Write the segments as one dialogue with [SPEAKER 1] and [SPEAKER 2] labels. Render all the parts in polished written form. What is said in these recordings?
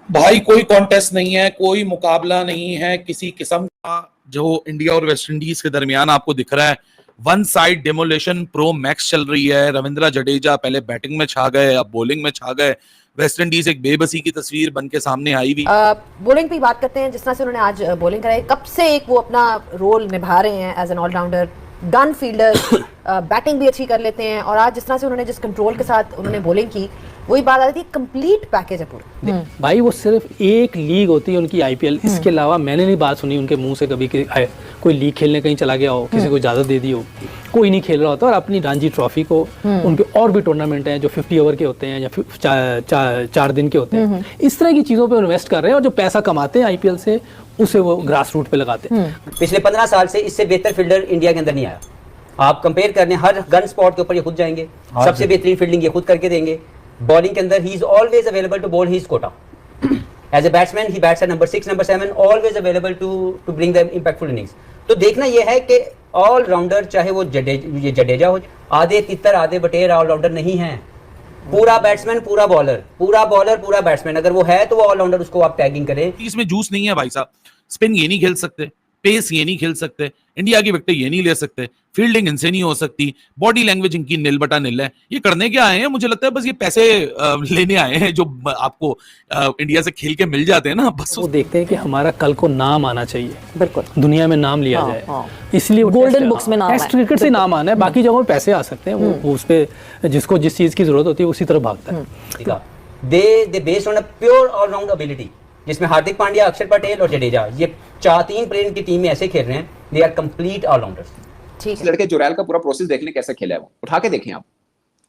[SPEAKER 1] भाई कोई कॉन्टेस्ट नहीं है, कोई मुकाबला नहीं है किसी किस्म का जो इंडिया और वेस्ट इंडीज के दरमियान आपको दिख रहा है। One side demolition pro max चल रही है। रविंद्र जडेजा पहले बैटिंग में छा गए, अब बॉलिंग में छा गए। वेस्ट इंडीज एक बेबसी की तस्वीर बन के सामने आई हुई।
[SPEAKER 2] बॉलिंग की बात करते हैं, जिस तरह से उन्होंने आज बॉलिंग कराई, कब से एक वो अपना रोल निभा रहे हैं as an all rounder, gun fielder, batting भी अच्छी कर लेते हैं। और आज जिस तरह से उन्होंने जिस कंट्रोल के साथ उन्होंने बॉलिंग की, वही बात आ रही थी, कंप्लीट पैकेज है पूरा।
[SPEAKER 3] भाई वो सिर्फ एक लीग होती है उनकी आईपीएल, इसके अलावा मैंने नहीं बात सुनी उनके मुंह से कभी कि कोई लीग खेलने कहीं चला गया हो, किसी को इजाज़त दे दी हो। कोई नहीं खेल रहा होता। और अपनी रणजी ट्रॉफी को, उनके और भी टूर्नामेंट हैं जो 50 ओवर के होते हैं या 4 दिन के होते हैं, इस तरह की चीज़ों पे इन्वेस्ट कर रहे हैं। और जो पैसा कमाते हैं आईपीएल से, उसे वो ग्रास रूट पे लगाते हैं।
[SPEAKER 4] पिछले 15 साल से इससे बेहतर फील्डर इंडिया के अंदर नहीं आया। आप कंपेयर करने हर गन स्पॉट के ऊपर ये खुद जाएंगे, सबसे बेहतरीन फील्डिंग ये खुद करके देंगे। बॉलिंग के अंदर he is always available to bowl his quota. As a batsman he bats at number 6, number 7, always available to bring the impactful innings. तो देखना यह है कि ऑलराउंडर, चाहे वो जडेजा हो, आधे तितर आधे बटेर ऑलराउंडर नहीं है। पूरा बैट्समैन, पूरा बॉलर, पूरा बॉलर, पूरा बैट्समैन अगर वो है तो वो ऑलराउंडर, उसको आप टैगिंग करें।
[SPEAKER 1] इसमें जूस नहीं है भाई साहब। स्पिन ये नहीं खेल सकते, पेस ये नहीं खेल सकते, इंडिया की विकेट ये नहीं ले सकते, फील्डिंग इनसे नहीं हो सकती, बॉडी लैंग्वेज इनकी निल बटा निल है। ये करने क्या आए हैं? मुझे लगता है बस ये पैसे लेने आए हैं जो आपको इंडिया से खेल के मिल जाते हैं ना, बस
[SPEAKER 3] वो देखते हैं कि हमारा कल को नाम आना चाहिए,
[SPEAKER 2] बिल्कुल
[SPEAKER 3] दुनिया में नाम लिया जाए। इसलिए
[SPEAKER 2] गोल्डन बुक्स में नाम,
[SPEAKER 3] टेस्ट क्रिकेट से नाम आना है। बाकी जगहों पे पैसे आ सकते हैं, वो उस पे जिसको जिस चीज की जरूरत होती है उसी तरफ भागता है।
[SPEAKER 4] They based on a pure allround ability, जिसमें हार्दिक पांड्या, अक्षर पटेल और जडेजा, ये 3 प्लेयर की टीम में ऐसे खेल रहे हैं, दे आर कंप्लीट ऑलराउंडर्स।
[SPEAKER 5] ठीक है। लड़के जोरैल का पूरा प्रोसेस देख लें कैसे खेला है, वो उठा के देखें आप।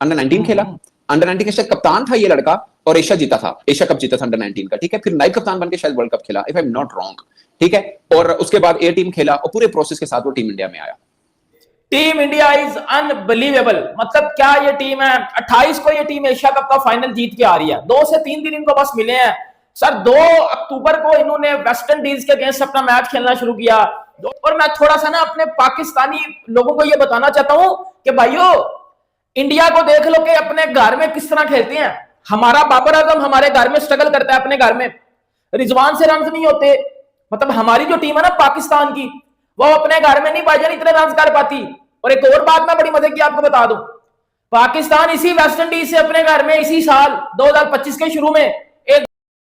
[SPEAKER 5] अंडर 19 खेला, अंडर 19 का शायद कप्तान था ये लड़का, और एशिया जीता था, एशिया कप जीता था अंडर 19 का, ठीक है। फिर नाइब कप्तान बन के शायद वर्ल्ड कप खेला, if I am not wrong, ठीक है। और उसके बाद ए टीम खेला, और पूरे प्रोसेस के साथ वो टीम इंडिया में आया।
[SPEAKER 6] Team India is unbelievable. मतलब क्या ये टीम है, 28 को ये टीम एशिया कप का फाइनल जीत के आ रही है। 2 से 3 दिन इनको बस मिले हैं सर। 2 अक्टूबर को इन्होंने वेस्ट इंडीज के अगेंस्ट अपना मैच खेलना शुरू किया। और मैं थोड़ा सा ना अपने पाकिस्तानी लोगों को ये बताना चाहता हूं कि भाइयों, इंडिया को देख लो कि अपने घर में किस तरह खेलते हैं। हमारा बाबर आजम हमारे घर में स्ट्रगल करता है, अपने घर में रिजवान से रन नहीं होते। मतलब हमारी जो टीम है ना पाकिस्तान की, वो अपने घर में नहीं भाईजान इतने रन कर पाती। और एक और बात मैं बड़ी मजे की आपको बता दूं, पाकिस्तान इसी वेस्ट इंडीज से अपने घर में इसी साल 2025 के शुरू में एक।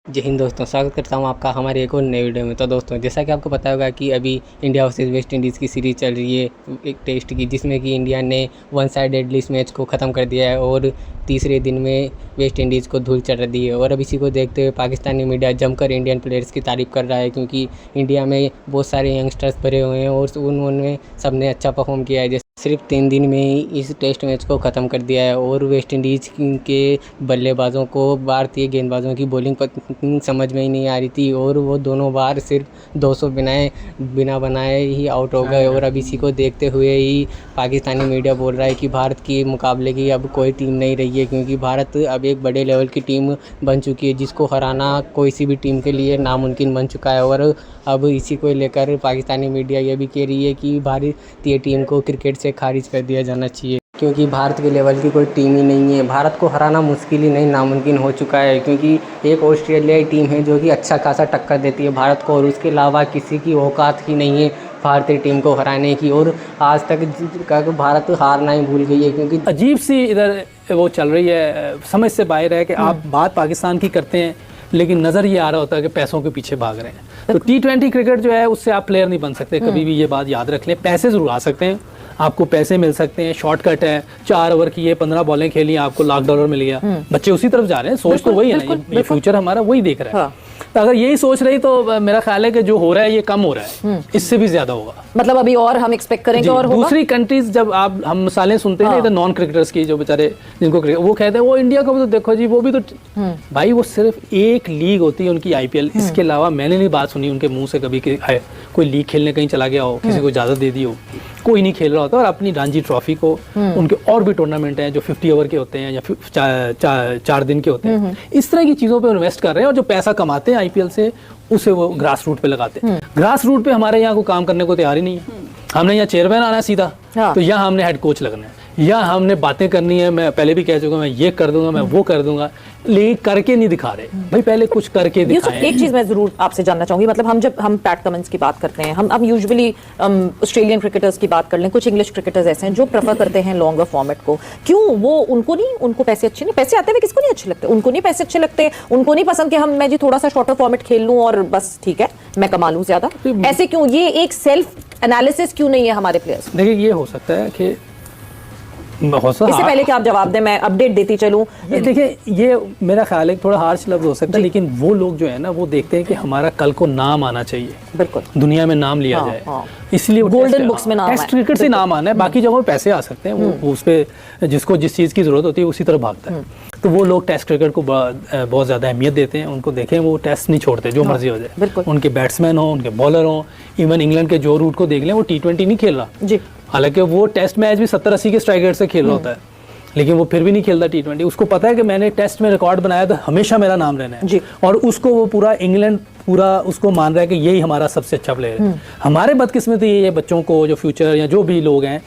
[SPEAKER 7] जय हिंद दोस्तों, स्वागत करता हूं आपका हमारे एक और नए वीडियो में। तो दोस्तों, जैसा कि आपको पता होगा कि अभी इंडिया वर्सेस वेस्ट इंडीज़ की सीरीज़ चल रही है, एक टेस्ट की, जिसमें कि इंडिया ने वन साइडेडली इस मैच को ख़त्म कर दिया है और तीसरे दिन में वेस्ट इंडीज़ को धूल चढ़ दी है। और अब इसी को देखते हुए पाकिस्तानी मीडिया जमकर इंडियन प्लेयर्स की तारीफ़ कर रहा है, क्योंकि इंडिया में बहुत सारे यंगस्टर्स भरे हुए हैं और उन्होंने सबने अच्छा परफॉर्म किया है। सिर्फ 3 दिन में ही इस टेस्ट मैच को ख़त्म कर दिया है। और वेस्ट इंडीज़ के बल्लेबाजों को भारतीय गेंदबाजों की बॉलिंग समझ में ही नहीं आ रही थी, और वो दोनों बार सिर्फ 200 बिना बनाए ही आउट हो गए। और अब इसी को देखते हुए ही पाकिस्तानी मीडिया बोल रहा है कि भारत के मुकाबले की अब कोई टीम नहीं रही है, क्योंकि भारत अब एक बड़े लेवल की टीम बन चुकी है, जिसको हराना कोई सी भी टीम के लिए नामुमकिन बन चुका है। और अब इसी को लेकर पाकिस्तानी मीडिया ये भी कह रही है कि भारतीय टीम को क्रिकेट से खारिज कर दिया जाना चाहिए, क्योंकि भारत के लेवल की कोई टीम ही नहीं है। भारत को हराना मुश्किल ही नहीं, नामुमकिन हो चुका है, क्योंकि एक ऑस्ट्रेलियाई टीम है जो कि अच्छा खासा टक्कर देती है भारत को, और उसके अलावा किसी की औकात ही नहीं है भारतीय टीम को हराने की। और आज तक भारत हारना ही भूल गई है, क्योंकि
[SPEAKER 3] अजीब सी इधर वो चल रही है, समझ से बाहर है कि आप बात पाकिस्तान की करते हैं, लेकिन नज़र ये आ रहा होता है कि पैसों के पीछे भाग रहे हैं। तो T20 क्रिकेट जो है, उससे आप प्लेयर नहीं बन सकते कभी भी, ये बात याद रख लें। पैसे ज़रूर आ सकते हैं, आपको पैसे मिल सकते हैं, शॉर्टकट है, 4 ओवर की ये 15 बॉलें खेली, आपको $1,00,000 मिल गया। बच्चे उसी तरफ जा रहे हैं, सोच तो वही है ना, ये फ्यूचर हमारा वही देख रहा है। तो अगर यही सोच रही तो मेरा ख्याल है कि जो हो रहा है ये कम हो रहा है, इससे भी ज्यादा होगा।
[SPEAKER 2] मतलब अभी और हम एक्सपेक्ट करेंगे और होगा।
[SPEAKER 3] दूसरी कंट्रीज जब हम मिसालें सुनते हैं इधर नॉन क्रिकेटर्स की, जो बेचारे जिनको वो कहते हैं वो इंडिया को भी तो देखो जी, वो भी तो भाई वो सिर्फ एक लीग होती है उनकी आईपीएल, इसके अलावा मैंने नहीं बात सुनी उनके मुंह से कभी कि कोई लीग खेलने कहीं चला गया हो, किसी को इजाजत दे दी हो। कोई नहीं खेल रहा होता। और अपनी रणजी ट्रॉफी को, उनके और भी टूर्नामेंट हैं जो 50 ओवर के होते हैं या 4 दिन के होते हैं, इस तरह की चीज़ों पे इन्वेस्ट कर रहे हैं। और जो पैसा कमाते हैं आईपीएल से, उसे वो ग्रास रूट पे लगाते हैं। ग्रास रूट पे हमारे यहाँ को काम करने को तैयार ही नहीं है। हमने यहाँ चेयरमैन आना है सीधा, तो यहाँ हमने हेड कोच लगना है। या हमने बातें करनी है, मैं पहले भी कह चुका हूं, मैं ये कर दूंगा, मैं वो कर दूंगा, लेकिन करके नहीं दिखा रहे भाई। पहले कुछ करके
[SPEAKER 8] यूसुफ,
[SPEAKER 3] दिखाएं।
[SPEAKER 8] एक चीज मैं जरूर आपसे जानना चाहूंगी, मतलब हम पैट कमिंस की बात करते हैं, हम यूजुअली ऑस्ट्रेलियन क्रिकेटर्स की बात कर लें, कुछ इंग्लिश क्रिकेटर्स ऐसे हैं जो प्रेफर करते हैं लॉन्गर फॉर्मेट को। क्यों? वो उनको पैसे अच्छे नहीं, पैसे आते हुए किसको नहीं अच्छे लगते? उनको नहीं पैसे अच्छे लगते, उनको नहीं पसंद कि मैं जी थोड़ा सा शॉर्टर फॉर्मेट खेल लूं और बस ठीक है मैं कमा लूं ज्यादा। ऐसे क्यों? ये एक सेल्फ एनालिसिस क्यों नहीं है हमारे प्लेयर्स?
[SPEAKER 3] देखिए, ये हो सकता है कि
[SPEAKER 8] इससे पहले कि आप जवाब दें, मैं अपडेट देती चलूं।
[SPEAKER 3] देखिए, ये मेरा ख्याल है थोड़ा हार्श लफ्ज हो सकता है, लेकिन वो लोग जो है ना, वो देखते हैं कि हमारा कल को नाम आना चाहिए,
[SPEAKER 8] बिल्कुल
[SPEAKER 3] दुनिया में नाम लिया जाए, इसलिए
[SPEAKER 8] गोल्डन बुक्स में नाम
[SPEAKER 3] टेस्ट क्रिकेट से नाम आना है। बाकी जगहों पे पैसे आ सकते हैं, वो उस पे जिसको जिस चीज़ की जरूरत होती है उसी तरह भागता है। तो वो लोग टेस्ट क्रिकेट को बहुत ज़्यादा अहमियत देते हैं, उनको देखें, वो टेस्ट नहीं छोड़ते, जो मर्जी हो जाए, उनके बैट्समैन हो, उनके बॉलर हो। इवन इंग्लैंड के जो रूट को देख लें, वो T20 नहीं खेल रहा
[SPEAKER 8] जी,
[SPEAKER 3] हालांकि वो टेस्ट मैच भी 70-80 के स्ट्राइक रेट से खेल रहा होता है, लेकिन वो फिर भी नहीं खेलता T20। उसको पता है कि मैंने टेस्ट में रिकॉर्ड बनाया तो हमेशा मेरा नाम रहना है
[SPEAKER 8] जी।
[SPEAKER 3] और उसको वो पूरा इंग्लैंड पूरा उसको मान रहा है कि यही हमारा सबसे अच्छा प्लेयर है। हमारे बदकिस्मती ये बच्चों को, जो फ्यूचर या जो भी लोग हैं,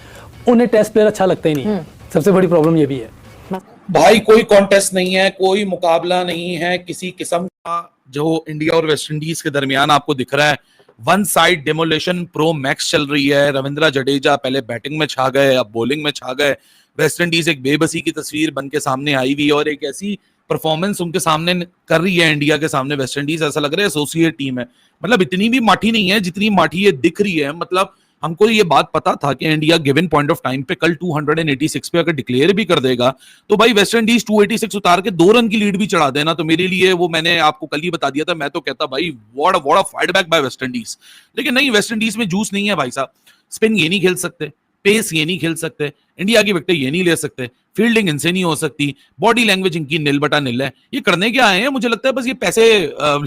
[SPEAKER 3] उन्हें टेस्ट प्लेयर अच्छा लगता ही नहीं। सबसे बड़ी प्रॉब्लम ये भी है
[SPEAKER 1] भाई। कोई कॉन्टेस्ट नहीं है, कोई मुकाबला नहीं है किसी किस्म का जो इंडिया और वेस्ट इंडीज के दरमियान आपको दिख रहा है। One side demolition pro max चल रही है। रविंद्र जडेजा पहले बैटिंग में छा गए, अब बॉलिंग में छा गए। वेस्ट इंडीज एक बेबसी की तस्वीर बन के सामने आई हुई और एक ऐसी परफॉर्मेंस उनके सामने कर रही है इंडिया के सामने वेस्ट इंडीज, ऐसा लग रहा है एसोसिएट टीम है। मतलब इतनी भी माठी नहीं है जितनी माठी ये दिख रही है। मतलब हमको ये बात पता था कि India given point of time पे कल 286 पे अगर डिक्लेयर भी कर देगा तो भाई वेस्ट इंडीज 286 उतार के 2 रन की लीड भी चढ़ा देना तो मेरे लिए वो, मैंने आपको कल ही बता दिया था, मैं तो कहता भाई what a fight back by West Indies. लेकिन नहीं, वेस्ट इंडीज में जूस नहीं है भाई साहब। स्पिन ये नहीं खेल सकते, पेस ये नहीं खेल सकते, इंडिया की विकेट ये नहीं ले सकते, फील्डिंग इनसे नहीं हो सकती, बॉडी लैंग्वेज इनकी निल बटा निल है। ये करने क्या आए हैं? मुझे लगता है बस ये पैसे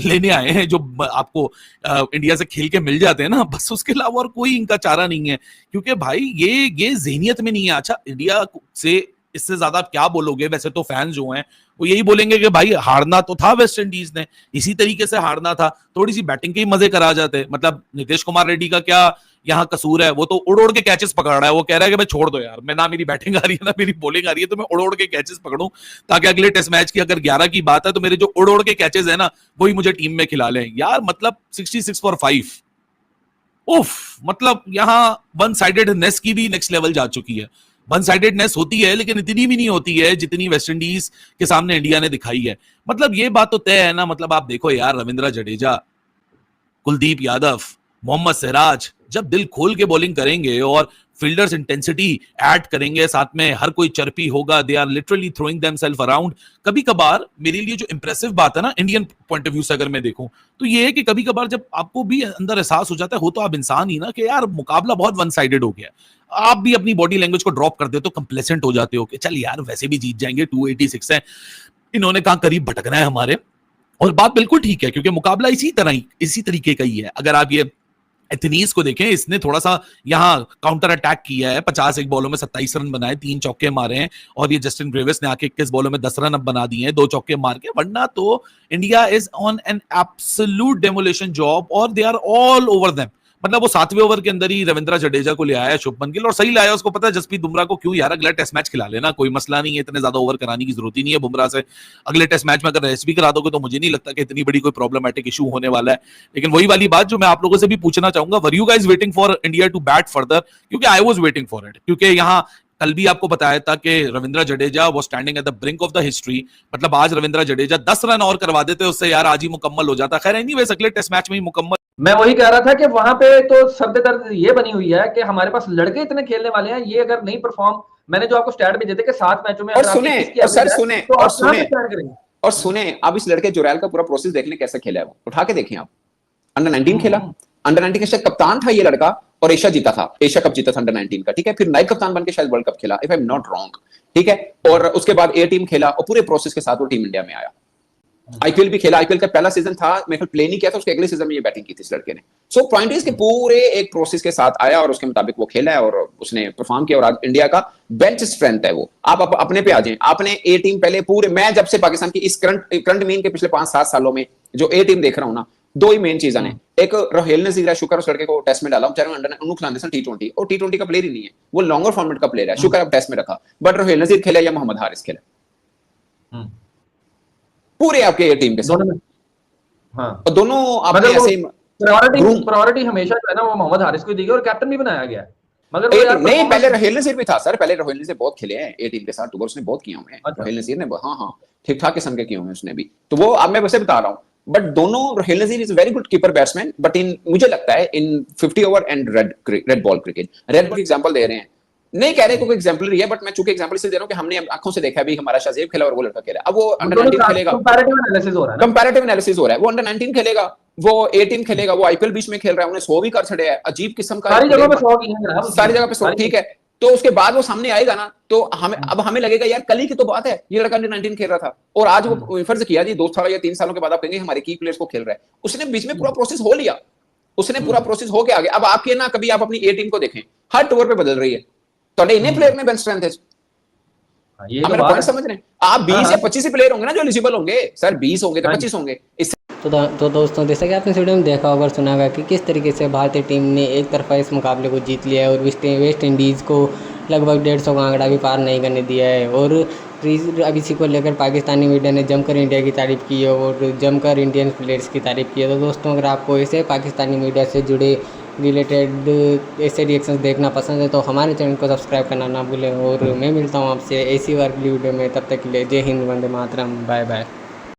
[SPEAKER 1] लेने आए हैं जो आपको इंडिया से खेल के मिल जाते हैं ना, बस उसके अलावा और कोई इनका चारा नहीं है। क्योंकि भाई ये ज़हनियत में नहीं है। अच्छा, इंडिया से इससे ज्यादा आप क्या बोलोगे? वैसे तो फैंस जो हैं वो यही बोलेंगे कि भाई हारना तो था वेस्ट इंडीज ने, इसी तरीके से हारना था, थोड़ी सी बैटिंग के ही मजे करा जाते। मतलब नीतीश कुमार रेड्डी का क्या यहाँ कसूर है? वो तो उड़ उड़ के कैचेस पकड़ रहा है। वो कह रहा है कि मैं छोड़ दो यार, मैं ना मेरी बैटिंग आ रही है ना मेरी बॉलिंग आ रही है, तो मैं उड़ उड़ के कैचेस पकड़ूं ताकि अगले टेस्ट मैच की अगर 11 की बात है तो मेरे जो उड़ उड़ के कैचेस है ना वही मुझे टीम में खिला लें यार। मतलब 66 फॉर 5, उफ। मतलब यहाँ वन साइडेडनेस की भी नेक्स्ट लेवल जा चुकी है। वन साइडेडनेस होती है लेकिन इतनी भी नहीं होती है जितनी वेस्ट इंडीज के सामने इंडिया ने दिखाई है। मतलब ये बात तो तय है ना। मतलब आप देखो यार, रविंद्र जडेजा, कुलदीप यादव, मोहम्मद सिराज जब दिल खोल के बॉलिंग करेंगे और फील्डर्स इंटेंसिटी ऐड करेंगे, साथ में हर कोई चर्पी होगा, they are literally throwing themselves around. कभी कभार मेरे लिए जो इंप्रेसिव बात है ना इंडियन पॉइंट ऑफ व्यू से अगर मैं देखूं तो ये है कि कभी कभार जब आपको भी अंदर एहसास हो जाता है, हो तो आप इंसान ही ना, कि यार मुकाबला बहुत वन साइडेड हो गया, आप भी अपनी बॉडी लैंग्वेज को ड्रॉप कर देते हो, कंप्लेसेंट हो जाते हो कि चल यार वैसे भी जीत जाएंगे, 286 है, इन्होंने कहा करीब भटकना है हमारे। और बात बिल्कुल ठीक है क्योंकि मुकाबला इसी तरीके का ही है। अगर आप ये एथनीज को देखें, इसने थोड़ा सा यहाँ काउंटर अटैक किया है, 51 बॉलों में 27 रन बनाए, 3 चौके मारे हैं, और ये जस्टिन ब्रेविस ने आके 21 बॉलों में 10 रन अब बना दिए हैं 2 चौके मार के। वरना तो India is on an absolute demolition job और they are all over them. मतलब वो 7वें ओवर के अंदर ही रविंद्र जडेजा को ले आया शुभमन गिल, और सही लाया। उसको पता है जसप्रीत बुमराह को क्यों यार, अगला टेस्ट मैच खिला लेना, कोई मसला नहीं है, इतने ज्यादा ओवर कराने की जरूरत ही नहीं है बुमराह से। अगले टेस्ट मैच में अगर रेस्ट भी करा दोगे तो मुझे नहीं लगता कि इतनी बड़ी कोई प्रॉब्लमेटिक इशू होने वाला है। लेकिन वही वाली बात जो मैं आप लोगों से भी पूछना चाहूंगा, were you guys waiting for India to bat further? क्योंकि I was waiting for it, क्योंकि यहाँ कल भी आपको बताया था कि रविंद्र जडेजा वो standing at the brink of the history. मतलब आज रविंद्र जडेजा 10 रन और करवा देते उससे यार आज ही मुकम्मल हो जाता। खैर एनीवेज अगले टेस्ट मैच में ही मुकम्मल।
[SPEAKER 6] मैं वही कह रहा था कि वहां पे तो सर दर्द ये बनी हुई है कि हमारे पास लड़के इतने खेलने वाले हैं, ये अगर नहीं परफॉर्म, मैंने जो आपको स्टैट भी देते कि 7 मैचों में,
[SPEAKER 5] और सुने और सर सुने
[SPEAKER 6] तो
[SPEAKER 5] और
[SPEAKER 6] आप
[SPEAKER 5] सुने
[SPEAKER 6] करेंगे।
[SPEAKER 5] और सुने, आप इस लड़के जुरैल का पूरा प्रोसेस देख लें कैसे खेला है। वो उठा के देखें आप, अंडर 19 खेला, अंडर 19 का शायद कप्तान था ये लड़का, और एशिया जीता था, एशिया कप जीता था अंडर 19 का, ठीक है। फिर नाइब कप्तान बन के शायद वर्ल्ड कप खेला, if I am not wrong, ठीक है। और उसके बाद ए टीम खेला और पूरे प्रोसेस के साथ वो टीम इंडिया में आया। आईपीएल भी खेला, आईपीएल का पहला सीजन था, मेरे प्ले नहीं किया था, उसके अगले सीजन में ये बैटिंग की थी इस लड़के ने। सो पॉइंट इज के पूरे एक प्रोसेस के साथ आया और उसके मुताबिक वो खेला है और उसने परफॉर्म किया, और आज इंडिया का बेंच स्ट्रेंथ है वो। आप अपने पे आ जाएं, आपने ए टीम पहले पूरे, मैं जब से पाकिस्तान की इस करंट मीन के पिछले 5-7 सालों में जो ए टीम देख रहा हूं ना, 2 ही मेन चीजें हैं। एक रोहेल नजीर है, शुक्र उस लड़के को टेस्ट में डाला, बेचारे अंडर उन्होंने खिलाने से T20 और T20 का प्लेयर ही नहीं है, वो लॉन्गर फॉर्मेट का प्लेयर है, शुक्र अब टेस्ट में रखा, बट रोहेल नजीर खेला या मोहम्मद हारिस खेला पूरे आपके ये टीम के साथ, और दोनों आपने ऐसे
[SPEAKER 6] प्रायोरिटी हमेशा जो है ना वो मोहम्मद हारिस को दी गई और कैप्टन भी बनाया गया है, मगर वो यार
[SPEAKER 5] नहीं पहले रोहेल नजीर भी था सर, पहले रोहेल नजीर बहुत खेले हैं ए टीम के साथ, टूर उसने बहुत किए हुए हैं, रोहेल नजीर ने हाँ ठीक ठाक किस्म के किए हुए हैं उसने भी, तो वो अब मैं वैसे बता रहा हूँ, बट दोनों Rohail Nazir is very good keeper batsman, but in मुझे लगता है in 50 over and red ball cricket, red ball example दे रहे हैं, नहीं कह रहे कोई एग्जांपल है, बट मैं चूंकि एग्जांपल इसलिए दे रहा हूं कि हमने आंखों से देखा है, अभी हमारा शाहजेब खेला और वो लड़का खेला, अब वो अंडर 19 खेलेगा, कंपैरेटिव एनालिसिस हो रहा है, वो अंडर 19 खेलेगा, वो 18 खेलेगा, वो आईपीएल बीच में खेल रहा है, उन्हें 100 भी कर छड़े है, अजीब किस्म का,
[SPEAKER 6] सारी जगह पे 100 की है,
[SPEAKER 5] सारी जगह पे 100, ठीक है, तो उसके बाद वो सामने आएगा ना, तो हमें लगेगा यार कल ही की तो बात है, ये लड़का अंडर 19 खेल रहा था, और आज वो फर्ज किया जी 2 साल या 3 सालों के बाद आप कहेंगे हमारे की प्लेयर्स को खेल रहा है, उसने बीच में पूरा प्रोसेस हो लिया, उसने पूरा प्रोसेस हो के आगे, अब आपके ना कभी आप अपनी ए टीम को देखें, हर टूर पे बदल रही है, तो इन्हें प्लेयर में बेंच स्ट्रेंथ है,
[SPEAKER 6] ये
[SPEAKER 5] मेरा पॉइंट समझ रहे हैं आप, 20 या 25 ही प्लेयर होंगे ना जो एलिजिबल होंगे सर, 20 होंगे तो 25 होंगे, इससे
[SPEAKER 7] तो दोस्तों जैसा कि आपने इस वीडियो में देखा होगा और सुना होगा कि किस तरीके से भारतीय टीम ने एक तरफा इस मुकाबले को जीत लिया है और वेस्ट इंडीज़ को लगभग 150 का आंकड़ा भी पार नहीं करने दिया है, और अब इसी को लेकर पाकिस्तानी मीडिया ने जमकर इंडिया की तारीफ़ की है और जमकर इंडियन प्लेयर्स की तारीफ़ की है। तो दोस्तों अगर आपको ऐसे पाकिस्तानी मीडिया से जुड़े रिलेटेड ऐसे रिएक्शंस देखना पसंद है तो हमारे चैनल को सब्सक्राइब करना ना भूलें, और मैं मिलता हूँ आपसे ऐसी वाली वीडियो में, तब तक के लिए जय हिंद, वंदे मातरम, बाय बाय।